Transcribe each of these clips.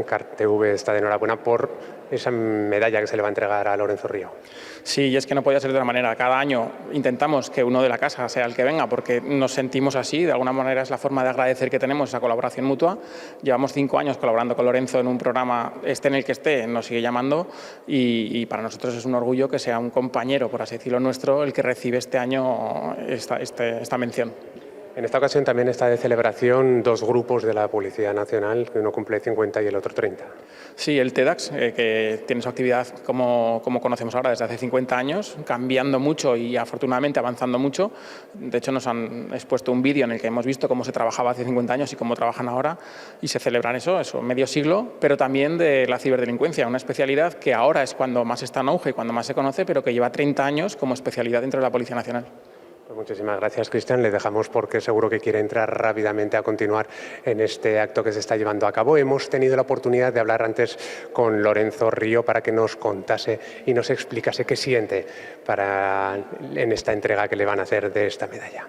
CarTV está de enhorabuena por esa medalla que se le va a entregar a Lorenzo Río. Sí, y es que no podía ser de otra manera. Cada año intentamos que uno de la casa sea el que venga porque nos sentimos así. De alguna manera es la forma de agradecer que tenemos esa colaboración mutua. Llevamos 5 años colaborando con Lorenzo en un programa, esté en el que esté, nos sigue llamando y para nosotros es un orgullo que sea un compañero, por así decirlo, nuestro, el que recibe este año esta mención. En esta ocasión también está de celebración 2 grupos de la Policía Nacional, que uno cumple 50 y el otro 30. Sí, el TEDx, que tiene su actividad como conocemos ahora desde hace 50 años, cambiando mucho y afortunadamente avanzando mucho. De hecho, nos han expuesto un vídeo en el que hemos visto cómo se trabajaba hace 50 años y cómo trabajan ahora y se celebran eso, medio siglo, pero también de la ciberdelincuencia, una especialidad que ahora es cuando más está en auge y cuando más se conoce, pero que lleva 30 años como especialidad dentro de la Policía Nacional. Pues muchísimas gracias, Cristian. Le dejamos porque seguro que quiere entrar rápidamente a continuar en este acto que se está llevando a cabo. Hemos tenido la oportunidad de hablar antes con Lorenzo Río para que nos contase y nos explicase qué siente en esta entrega que le van a hacer de esta medalla.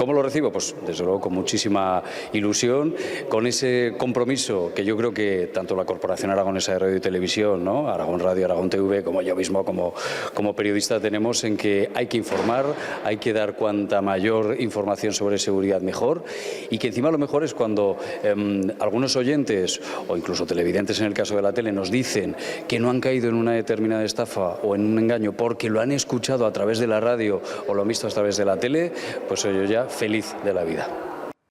¿Cómo lo recibo? Pues desde luego con muchísima ilusión, con ese compromiso que yo creo que tanto la Corporación Aragonesa de Radio y Televisión, ¿no? Aragón Radio, Aragón TV, como yo mismo como periodista tenemos en que hay que informar, hay que dar cuanta mayor información sobre seguridad mejor y que encima lo mejor es cuando algunos oyentes o incluso televidentes en el caso de la tele nos dicen que no han caído en una determinada estafa o en un engaño porque lo han escuchado a través de la radio o lo han visto a través de la tele, pues yo ya feliz de la vida.